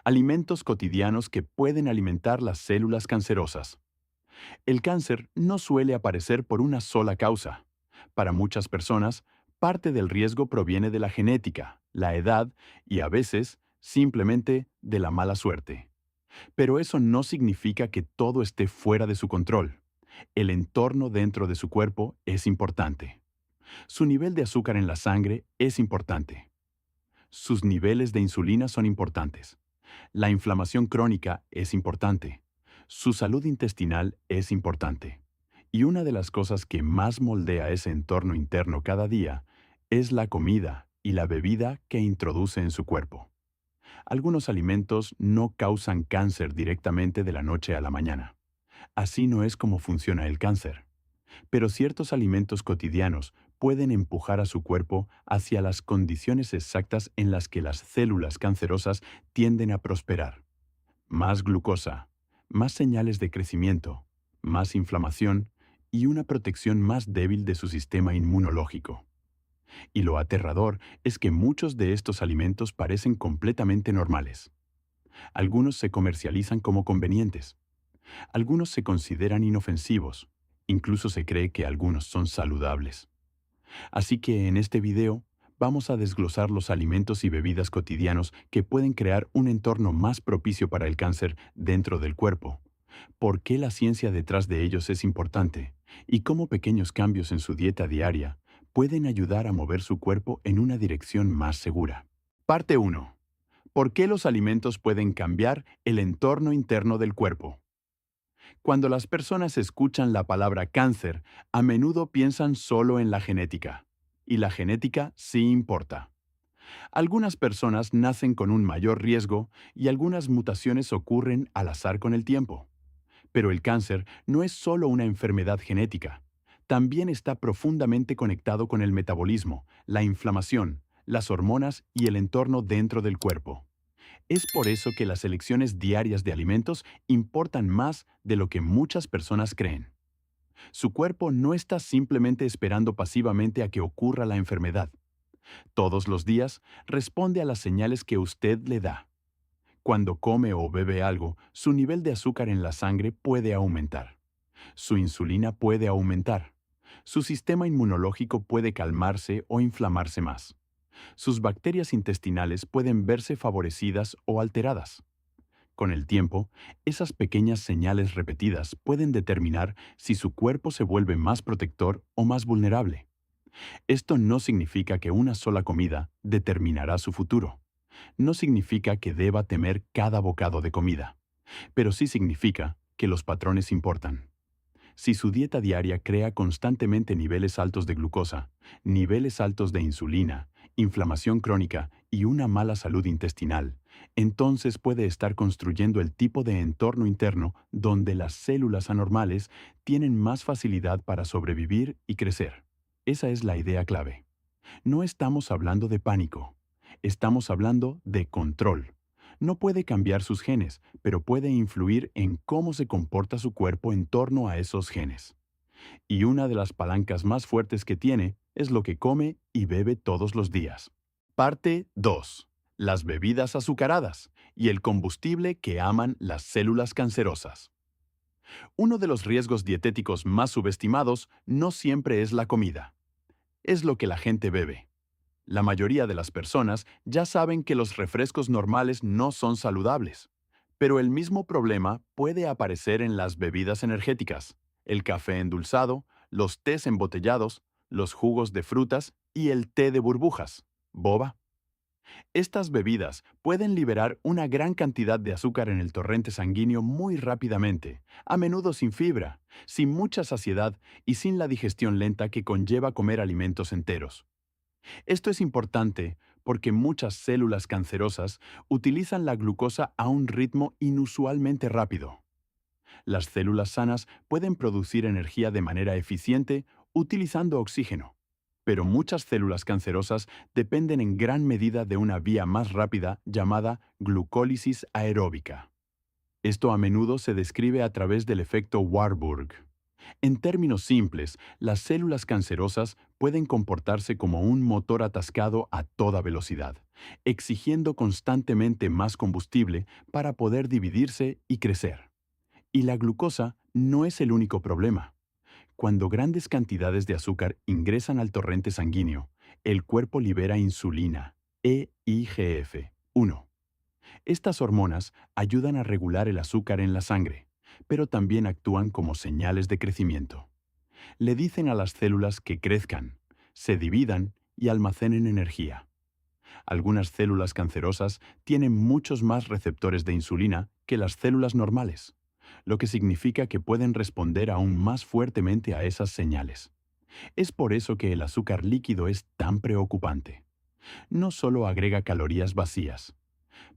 Alimentos cotidianos que pueden alimentar las células cancerosas. El cáncer no suele aparecer por una sola causa. Para muchas personas, parte del riesgo proviene de la genética, la edad y a veces simplemente de la mala suerte. Pero eso no significa que todo esté fuera de su control. El entorno dentro de su cuerpo es importante. Su nivel de azúcar en la sangre es importante. Sus niveles de insulina son importantes. La inflamación crónica es importante. Su salud intestinal es importante. Y una de las cosas que más moldea ese entorno interno cada día es la comida y la bebida que introduce en su cuerpo. Algunos alimentos no causan cáncer directamente de la noche a la mañana. Así no es como funciona el cáncer. Pero ciertos alimentos cotidianos pueden empujar a su cuerpo hacia las condiciones exactas en las que las células cancerosas tienden a prosperar. Más glucosa, más señales de crecimiento, más inflamación y una protección más débil de su sistema inmunológico. Y lo aterrador es que muchos de estos alimentos parecen completamente normales. Algunos se comercializan como convenientes. Algunos se consideran inofensivos. Incluso se cree que algunos son saludables. Así que en este video vamos a desglosar los alimentos y bebidas cotidianos que pueden crear un entorno más propicio para el cáncer dentro del cuerpo, por qué la ciencia detrás de ellos es importante y cómo pequeños cambios en su dieta diaria pueden ayudar a mover su cuerpo en una dirección más segura. Parte 1. ¿Por qué los alimentos pueden cambiar el entorno interno del cuerpo? Cuando las personas escuchan la palabra cáncer, a menudo piensan solo en la genética. Y la genética sí importa. Algunas personas nacen con un mayor riesgo y algunas mutaciones ocurren al azar con el tiempo. Pero el cáncer no es solo una enfermedad genética. También está profundamente conectado con el metabolismo, la inflamación, las hormonas y el entorno dentro del cuerpo. Es por eso que las elecciones diarias de alimentos importan más de lo que muchas personas creen. Su cuerpo no está simplemente esperando pasivamente a que ocurra la enfermedad. Todos los días responde a las señales que usted le da. Cuando come o bebe algo, su nivel de azúcar en la sangre puede aumentar. Su insulina puede aumentar. Su sistema inmunológico puede calmarse o inflamarse más. Sus bacterias intestinales pueden verse favorecidas o alteradas. Con el tiempo, esas pequeñas señales repetidas pueden determinar si su cuerpo se vuelve más protector o más vulnerable. Esto no significa que una sola comida determinará su futuro. No significa que deba temer cada bocado de comida. Pero sí significa que los patrones importan. Si su dieta diaria crea constantemente niveles altos de glucosa, niveles altos de insulina, inflamación crónica y una mala salud intestinal, entonces puede estar construyendo el tipo de entorno interno donde las células anormales tienen más facilidad para sobrevivir y crecer. Esa es la idea clave. No estamos hablando de pánico. Estamos hablando de control. No puede cambiar sus genes, pero puede influir en cómo se comporta su cuerpo en torno a esos genes. Y una de las palancas más fuertes que tiene es lo que come y bebe todos los días. Parte 2. Las bebidas azucaradas y el combustible que aman las células cancerosas. Uno de los riesgos dietéticos más subestimados no siempre es la comida. Es lo que la gente bebe. La mayoría de las personas ya saben que los refrescos normales no son saludables. Pero el mismo problema puede aparecer en las bebidas energéticas, el café endulzado, los tés embotellados, los jugos de frutas y el té de burbujas, boba. Estas bebidas pueden liberar una gran cantidad de azúcar en el torrente sanguíneo muy rápidamente, a menudo sin fibra, sin mucha saciedad y sin la digestión lenta que conlleva comer alimentos enteros. Esto es importante porque muchas células cancerosas utilizan la glucosa a un ritmo inusualmente rápido. Las células sanas pueden producir energía de manera eficiente utilizando oxígeno, pero muchas células cancerosas dependen en gran medida de una vía más rápida llamada glucólisis aeróbica. Esto a menudo se describe a través del efecto Warburg. En términos simples, las células cancerosas pueden comportarse como un motor atascado a toda velocidad, exigiendo constantemente más combustible para poder dividirse y crecer. Y la glucosa no es el único problema. Cuando grandes cantidades de azúcar ingresan al torrente sanguíneo, el cuerpo libera insulina, EIGF-1. Estas hormonas ayudan a regular el azúcar en la sangre, pero también actúan como señales de crecimiento. Le dicen a las células que crezcan, se dividan y almacenen energía. Algunas células cancerosas tienen muchos más receptores de insulina que las células normales, lo que significa que pueden responder aún más fuertemente a esas señales. Es por eso que el azúcar líquido es tan preocupante. No solo agrega calorías vacías,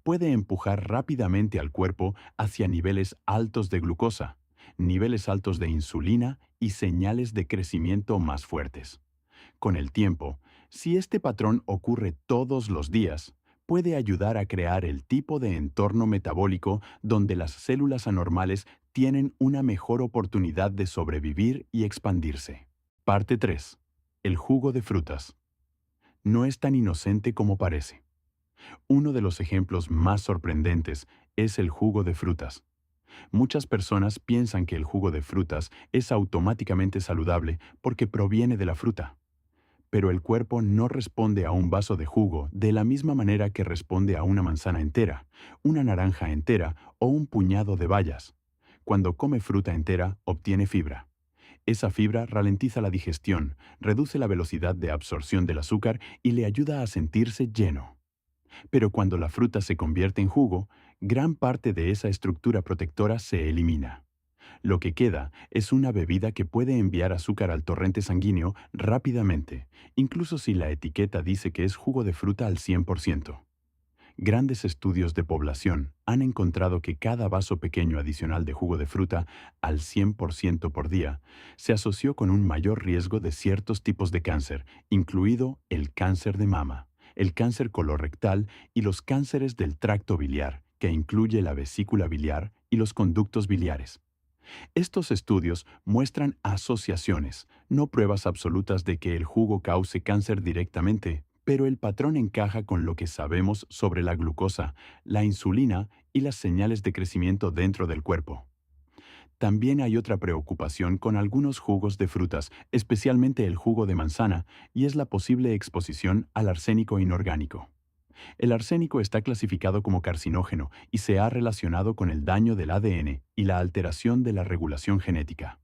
puede empujar rápidamente al cuerpo hacia niveles altos de glucosa, niveles altos de insulina y señales de crecimiento más fuertes. Con el tiempo, si este patrón ocurre todos los días, puede ayudar a crear el tipo de entorno metabólico donde las células anormales tienen una mejor oportunidad de sobrevivir y expandirse. Parte 3. El jugo de frutas. No es tan inocente como parece. Uno de los ejemplos más sorprendentes es el jugo de frutas. Muchas personas piensan que el jugo de frutas es automáticamente saludable porque proviene de la fruta. Pero el cuerpo no responde a un vaso de jugo de la misma manera que responde a una manzana entera, una naranja entera o un puñado de bayas. Cuando come fruta entera, obtiene fibra. Esa fibra ralentiza la digestión, reduce la velocidad de absorción del azúcar y le ayuda a sentirse lleno. Pero cuando la fruta se convierte en jugo, gran parte de esa estructura protectora se elimina. Lo que queda es una bebida que puede enviar azúcar al torrente sanguíneo rápidamente, incluso si la etiqueta dice que es jugo de fruta al 100%. Grandes estudios de población han encontrado que cada vaso pequeño adicional de jugo de fruta al 100% por día se asoció con un mayor riesgo de ciertos tipos de cáncer, incluido el cáncer de mama, el cáncer colorectal y los cánceres del tracto biliar, que incluye la vesícula biliar y los conductos biliares. Estos estudios muestran asociaciones, no pruebas absolutas de que el jugo cause cáncer directamente, pero el patrón encaja con lo que sabemos sobre la glucosa, la insulina y las señales de crecimiento dentro del cuerpo. También hay otra preocupación con algunos jugos de frutas, especialmente el jugo de manzana, y es la posible exposición al arsénico inorgánico. El arsénico está clasificado como carcinógeno y se ha relacionado con el daño del ADN y la alteración de la regulación genética.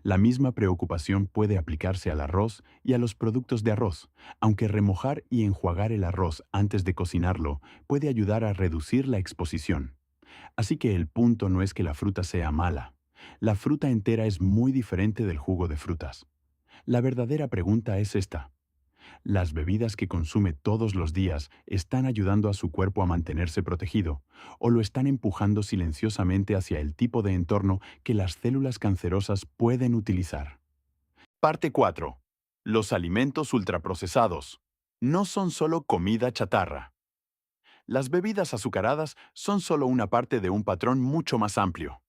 La misma preocupación puede aplicarse al arroz y a los productos de arroz, aunque remojar y enjuagar el arroz antes de cocinarlo puede ayudar a reducir la exposición. Así que el punto no es que la fruta sea mala. La fruta entera es muy diferente del jugo de frutas. La verdadera pregunta es esta: ¿las bebidas que consume todos los días están ayudando a su cuerpo a mantenerse protegido o lo están empujando silenciosamente hacia el tipo de entorno que las células cancerosas pueden utilizar? Parte 4. Los alimentos ultraprocesados. No son solo comida chatarra. Las bebidas azucaradas son solo una parte de un patrón mucho más amplio.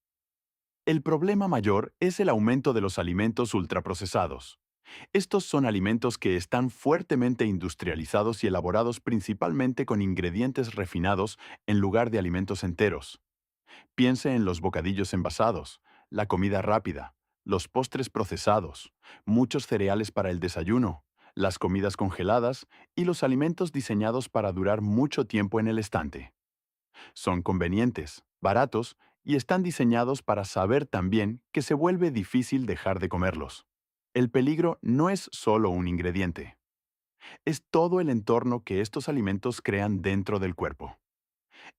El problema mayor es el aumento de los alimentos ultraprocesados. Estos son alimentos que están fuertemente industrializados y elaborados principalmente con ingredientes refinados en lugar de alimentos enteros. Piense en los bocadillos envasados, la comida rápida, los postres procesados, muchos cereales para el desayuno, las comidas congeladas y los alimentos diseñados para durar mucho tiempo en el estante. Son convenientes, baratos y están diseñados para saber también que se vuelve difícil dejar de comerlos. El peligro no es solo un ingrediente, es todo el entorno que estos alimentos crean dentro del cuerpo.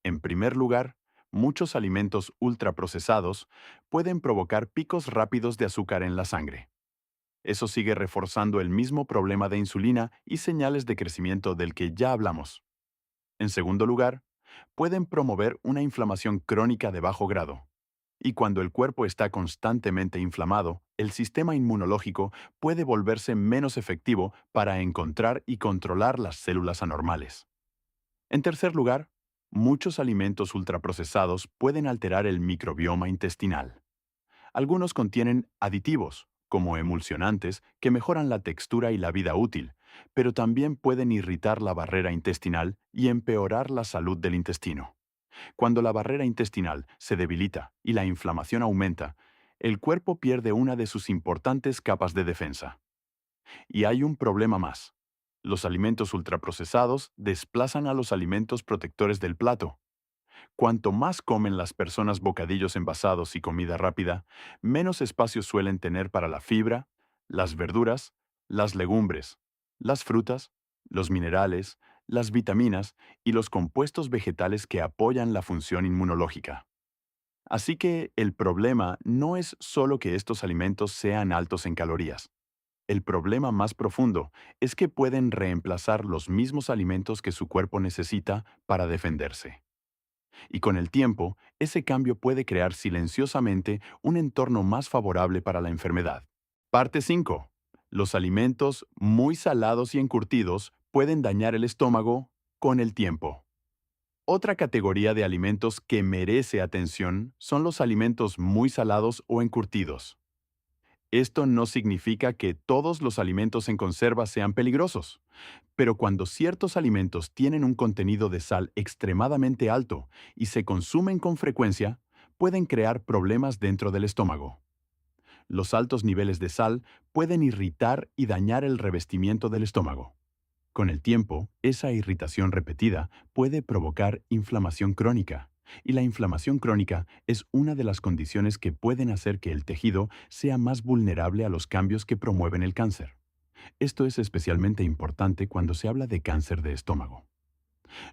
En primer lugar, muchos alimentos ultraprocesados pueden provocar picos rápidos de azúcar en la sangre. Eso sigue reforzando el mismo problema de insulina y señales de crecimiento del que ya hablamos. En segundo lugar, pueden promover una inflamación crónica de bajo grado. Y cuando el cuerpo está constantemente inflamado, el sistema inmunológico puede volverse menos efectivo para encontrar y controlar las células anormales. En tercer lugar, muchos alimentos ultraprocesados pueden alterar el microbioma intestinal. Algunos contienen aditivos, como emulsionantes, que mejoran la textura y la vida útil, pero también pueden irritar la barrera intestinal y empeorar la salud del intestino. Cuando la barrera intestinal se debilita y la inflamación aumenta, el cuerpo pierde una de sus importantes capas de defensa. Y hay un problema más. Los alimentos ultraprocesados desplazan a los alimentos protectores del plato. Cuanto más comen las personas bocadillos envasados y comida rápida, menos espacio suelen tener para la fibra, las verduras, las legumbres, las frutas, los minerales, las vitaminas y los compuestos vegetales que apoyan la función inmunológica. Así que el problema no es solo que estos alimentos sean altos en calorías. El problema más profundo es que pueden reemplazar los mismos alimentos que su cuerpo necesita para defenderse. Y con el tiempo, ese cambio puede crear silenciosamente un entorno más favorable para la enfermedad. Parte 5. Los alimentos muy salados y encurtidos pueden dañar el estómago con el tiempo. Otra categoría de alimentos que merece atención son los alimentos muy salados o encurtidos. Esto no significa que todos los alimentos en conserva sean peligrosos, pero cuando ciertos alimentos tienen un contenido de sal extremadamente alto y se consumen con frecuencia, pueden crear problemas dentro del estómago. Los altos niveles de sal pueden irritar y dañar el revestimiento del estómago. Con el tiempo, esa irritación repetida puede provocar inflamación crónica, y la inflamación crónica es una de las condiciones que pueden hacer que el tejido sea más vulnerable a los cambios que promueven el cáncer. Esto es especialmente importante cuando se habla de cáncer de estómago.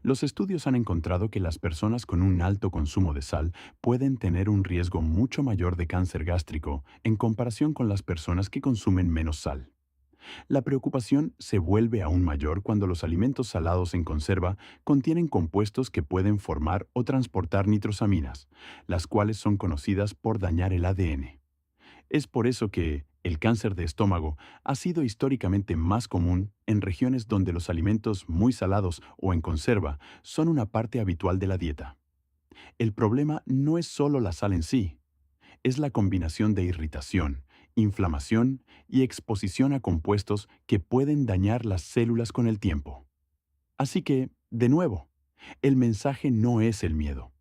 Los estudios han encontrado que las personas con un alto consumo de sal pueden tener un riesgo mucho mayor de cáncer gástrico en comparación con las personas que consumen menos sal. La preocupación se vuelve aún mayor cuando los alimentos salados en conserva contienen compuestos que pueden formar o transportar nitrosaminas, las cuales son conocidas por dañar el ADN. Es por eso que el cáncer de estómago ha sido históricamente más común en regiones donde los alimentos muy salados o en conserva son una parte habitual de la dieta. El problema no es solo la sal en sí, es la combinación de irritación, inflamación y exposición a compuestos que pueden dañar las células con el tiempo. Así que, de nuevo, el mensaje no es el miedo.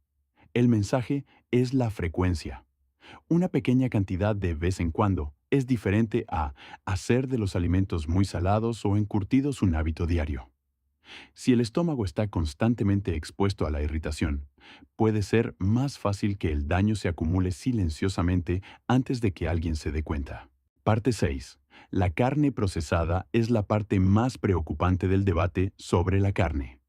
El mensaje es la frecuencia. Una pequeña cantidad de vez en cuando es diferente a hacer de los alimentos muy salados o encurtidos un hábito diario. Si el estómago está constantemente expuesto a la irritación, puede ser más fácil que el daño se acumule silenciosamente antes de que alguien se dé cuenta. Parte 6. La carne procesada es la parte más preocupante del debate sobre la carne.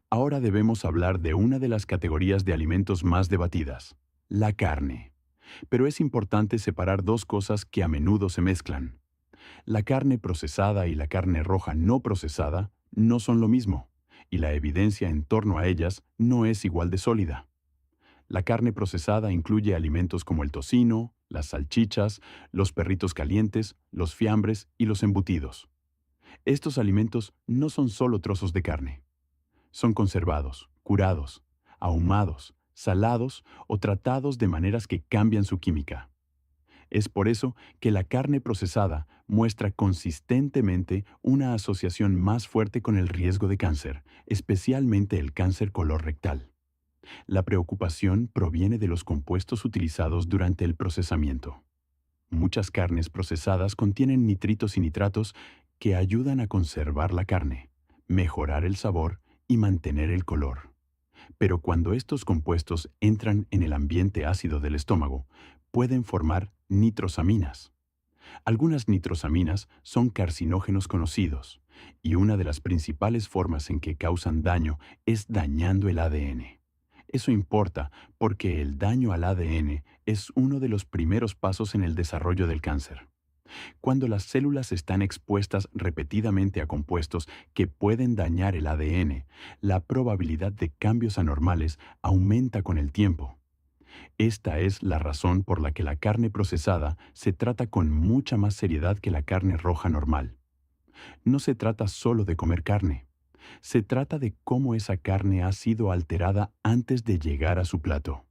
Ahora debemos hablar de una de las categorías de alimentos más debatidas, la carne. Pero es importante separar dos cosas que a menudo se mezclan. La carne procesada y la carne roja no procesada no son lo mismo, y la evidencia en torno a ellas no es igual de sólida. La carne procesada incluye alimentos como el tocino, las salchichas, los perritos calientes, los fiambres y los embutidos. Estos alimentos no son solo trozos de carne. Son conservados, curados, ahumados, salados o tratados de maneras que cambian su química. Es por eso que la carne procesada muestra consistentemente una asociación más fuerte con el riesgo de cáncer, especialmente el cáncer colorectal. La preocupación proviene de los compuestos utilizados durante el procesamiento. Muchas carnes procesadas contienen nitritos y nitratos que ayudan a conservar la carne, mejorar el sabor y mantener el color. Pero cuando estos compuestos entran en el ambiente ácido del estómago, pueden formar nitrosaminas. Algunas nitrosaminas son carcinógenos conocidos, y una de las principales formas en que causan daño es dañando el ADN. Eso importa porque el daño al ADN es uno de los primeros pasos en el desarrollo del cáncer. Cuando las células están expuestas repetidamente a compuestos que pueden dañar el ADN, la probabilidad de cambios anormales aumenta con el tiempo. Esta es la razón por la que la carne procesada se trata con mucha más seriedad que la carne roja normal. No se trata solo de comer carne. Se trata de cómo esa carne ha sido alterada antes de llegar a su plato.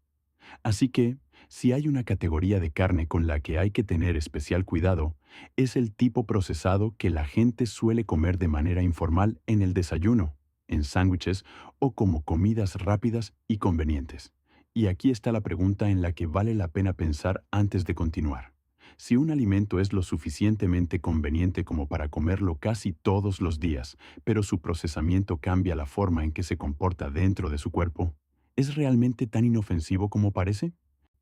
Así que, Si hay una categoría de carne con la que hay que tener especial cuidado, es el tipo procesado que la gente suele comer de manera informal en el desayuno, en sándwiches o como comidas rápidas y convenientes. Y aquí está la pregunta en la que vale la pena pensar antes de continuar. Si un alimento es lo suficientemente conveniente como para comerlo casi todos los días, pero su procesamiento cambia la forma en que se comporta dentro de su cuerpo, ¿es realmente tan inofensivo como parece?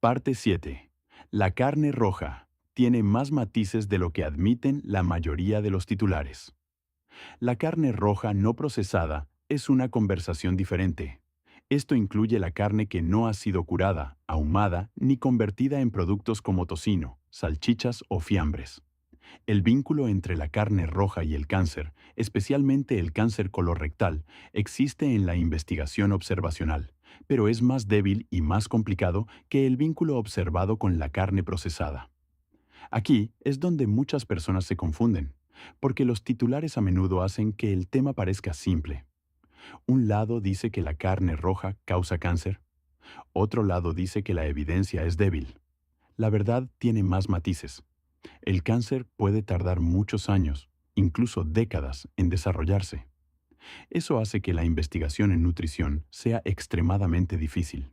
Parte 7. La carne roja tiene más matices de lo que admiten la mayoría de los titulares. La carne roja no procesada es una conversación diferente. Esto incluye la carne que no ha sido curada, ahumada ni convertida en productos como tocino, salchichas o fiambres. El vínculo entre la carne roja y el cáncer, especialmente el cáncer colorectal, existe en la investigación observacional, pero es más débil y más complicado que el vínculo observado con la carne procesada. Aquí es donde muchas personas se confunden, porque los titulares a menudo hacen que el tema parezca simple. Un lado dice que la carne roja causa cáncer, otro lado dice que la evidencia es débil. La verdad tiene más matices. El cáncer puede tardar muchos años, incluso décadas, en desarrollarse. Eso hace que la investigación en nutrición sea extremadamente difícil.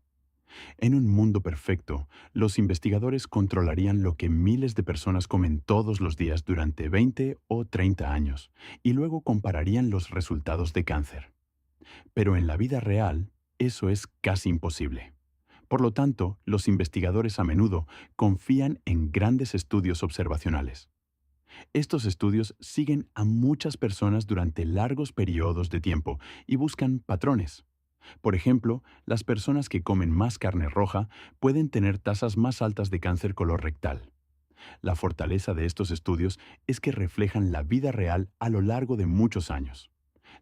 En un mundo perfecto, los investigadores controlarían lo que miles de personas comen todos los días durante 20 o 30 años y luego compararían los resultados de cáncer. Pero en la vida real, eso es casi imposible. Por lo tanto, los investigadores a menudo confían en grandes estudios observacionales. Estos estudios siguen a muchas personas durante largos periodos de tiempo y buscan patrones. Por ejemplo, las personas que comen más carne roja pueden tener tasas más altas de cáncer colorectal. La fortaleza de estos estudios es que reflejan la vida real a lo largo de muchos años.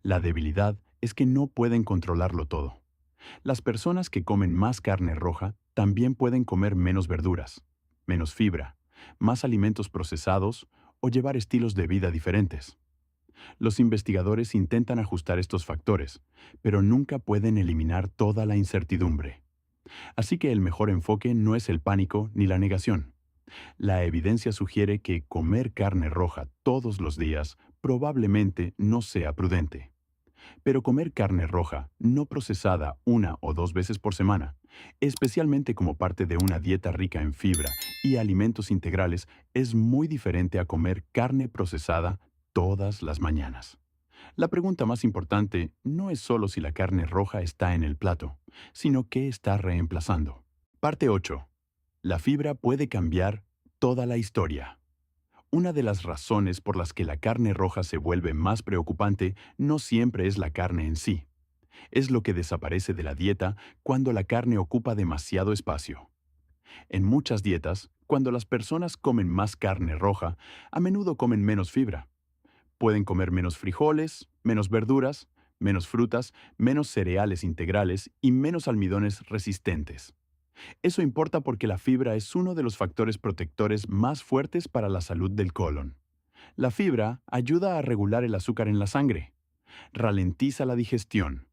La debilidad es que no pueden controlarlo todo. Las personas que comen más carne roja también pueden comer menos verduras, menos fibra, más alimentos procesados o llevar estilos de vida diferentes. Los investigadores intentan ajustar estos factores, pero nunca pueden eliminar toda la incertidumbre. Así que el mejor enfoque no es el pánico ni la negación. La evidencia sugiere que comer carne roja todos los días probablemente no sea prudente. Pero comer carne roja, no procesada una o dos veces por semana, especialmente como parte de una dieta rica en fibra y alimentos integrales, es muy diferente a comer carne procesada todas las mañanas. La pregunta más importante no es solo si la carne roja está en el plato, sino qué está reemplazando. Parte 8. La fibra puede cambiar toda la historia. Una de las razones por las que la carne roja se vuelve más preocupante no siempre es la carne en sí. Es lo que desaparece de la dieta cuando la carne ocupa demasiado espacio. En muchas dietas, cuando las personas comen más carne roja, a menudo comen menos fibra. Pueden comer menos frijoles, menos verduras, menos frutas, menos cereales integrales y menos almidones resistentes. Eso importa porque la fibra es uno de los factores protectores más fuertes para la salud del colon. La fibra ayuda a regular el azúcar en la sangre, ralentiza la digestión,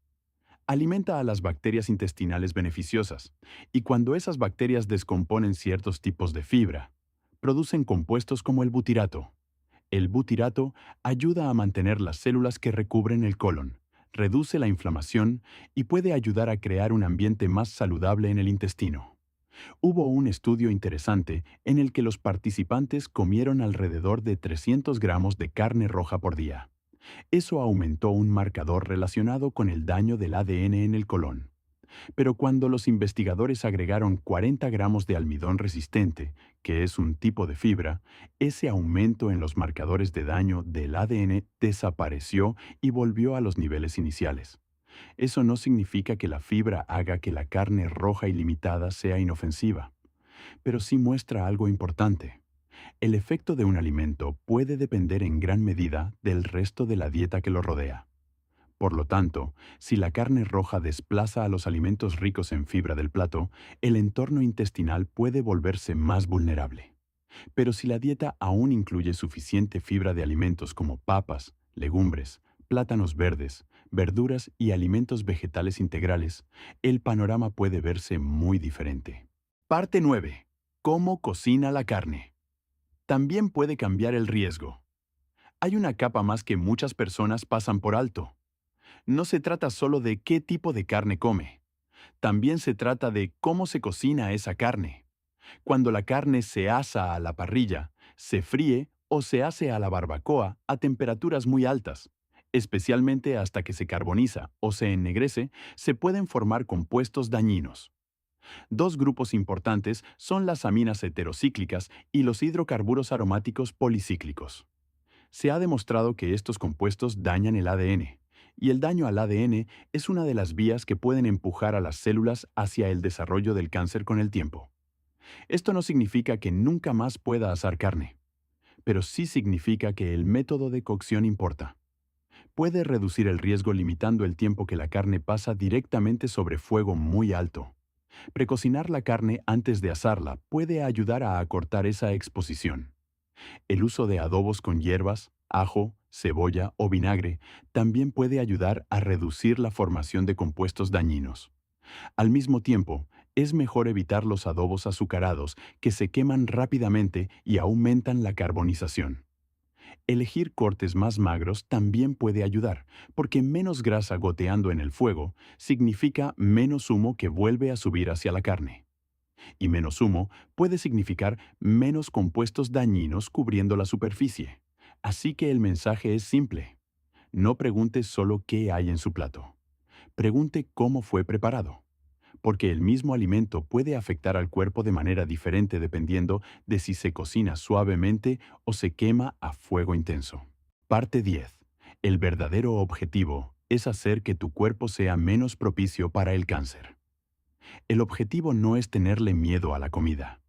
alimenta a las bacterias intestinales beneficiosas, y cuando esas bacterias descomponen ciertos tipos de fibra, producen compuestos como el butirato. El butirato ayuda a mantener las células que recubren el colon, reduce la inflamación y puede ayudar a crear un ambiente más saludable en el intestino. Hubo un estudio interesante en el que los participantes comieron alrededor de 300 gramos de carne roja por día. Eso aumentó un marcador relacionado con el daño del ADN en el colon. Pero cuando los investigadores agregaron 40 gramos de almidón resistente, que es un tipo de fibra, ese aumento en los marcadores de daño del ADN desapareció y volvió a los niveles iniciales. Eso no significa que la fibra haga que la carne roja ilimitada sea inofensiva, pero sí muestra algo importante. El efecto de un alimento puede depender en gran medida del resto de la dieta que lo rodea. Por lo tanto, si la carne roja desplaza a los alimentos ricos en fibra del plato, el entorno intestinal puede volverse más vulnerable. Pero si la dieta aún incluye suficiente fibra de alimentos como papas, legumbres, plátanos verdes, verduras y alimentos vegetales integrales, el panorama puede verse muy diferente. Parte 9. ¿Cómo cocina la carne? También puede cambiar el riesgo. Hay una capa más que muchas personas pasan por alto. No se trata solo de qué tipo de carne come. También se trata de cómo se cocina esa carne. Cuando la carne se asa a la parrilla, se fríe o se hace a la barbacoa a temperaturas muy altas, especialmente hasta que se carboniza o se ennegrece, se pueden formar compuestos dañinos. Dos grupos importantes son las aminas heterocíclicas y los hidrocarburos aromáticos policíclicos. Se ha demostrado que estos compuestos dañan el ADN, y el daño al ADN es una de las vías que pueden empujar a las células hacia el desarrollo del cáncer con el tiempo. Esto no significa que nunca más pueda asar carne, pero sí significa que el método de cocción importa. Puede reducir el riesgo limitando el tiempo que la carne pasa directamente sobre fuego muy alto. Precocinar la carne antes de asarla puede ayudar a acortar esa exposición. El uso de adobos con hierbas, ajo, cebolla o vinagre también puede ayudar a reducir la formación de compuestos dañinos. Al mismo tiempo, es mejor evitar los adobos azucarados que se queman rápidamente y aumentan la carbonización. Elegir cortes más magros también puede ayudar, porque menos grasa goteando en el fuego significa menos humo que vuelve a subir hacia la carne. Y menos humo puede significar menos compuestos dañinos cubriendo la superficie. Así que el mensaje es simple. No pregunte solo qué hay en su plato. Pregunte cómo fue preparado, porque el mismo alimento puede afectar al cuerpo de manera diferente dependiendo de si se cocina suavemente o se quema a fuego intenso. Parte 10. El verdadero objetivo es hacer que tu cuerpo sea menos propicio para el cáncer. El objetivo no es tenerle miedo a la comida.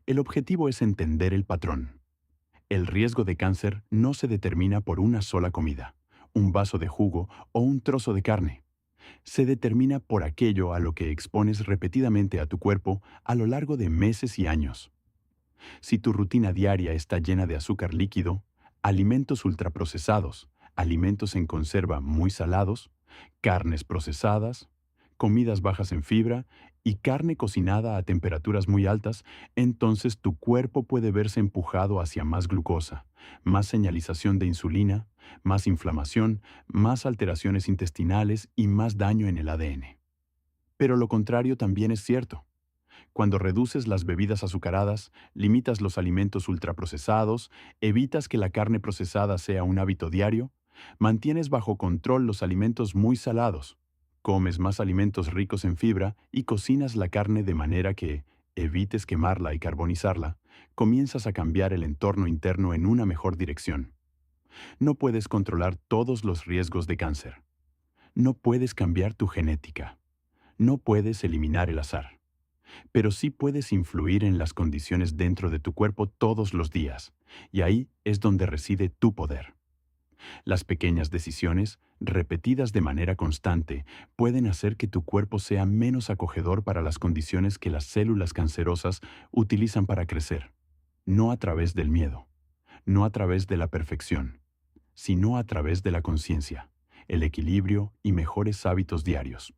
El objetivo es entender el patrón. El riesgo de cáncer no se determina por una sola comida, un vaso de jugo o un trozo de carne. Se determina por aquello a lo que expones repetidamente a tu cuerpo a lo largo de meses y años. Si tu rutina diaria está llena de azúcar líquido, alimentos ultraprocesados, alimentos en conserva muy salados, carnes procesadas, comidas bajas en fibra y carne cocinada a temperaturas muy altas, entonces tu cuerpo puede verse empujado hacia más glucosa, más señalización de insulina, más inflamación, más alteraciones intestinales y más daño en el ADN. Pero lo contrario también es cierto. Cuando reduces las bebidas azucaradas, limitas los alimentos ultraprocesados, evitas que la carne procesada sea un hábito diario, mantienes bajo control los alimentos muy salados, comes más alimentos ricos en fibra y cocinas la carne de manera que evites quemarla y carbonizarla, comienzas a cambiar el entorno interno en una mejor dirección. No puedes controlar todos los riesgos de cáncer. No puedes cambiar tu genética. No puedes eliminar el azar. Pero sí puedes influir en las condiciones dentro de tu cuerpo todos los días, y ahí es donde reside tu poder. Las pequeñas decisiones, repetidas de manera constante, pueden hacer que tu cuerpo sea menos acogedor para las condiciones que las células cancerosas utilizan para crecer. No a través del miedo, no a través de la perfección, sino a través de la conciencia, el equilibrio y mejores hábitos diarios.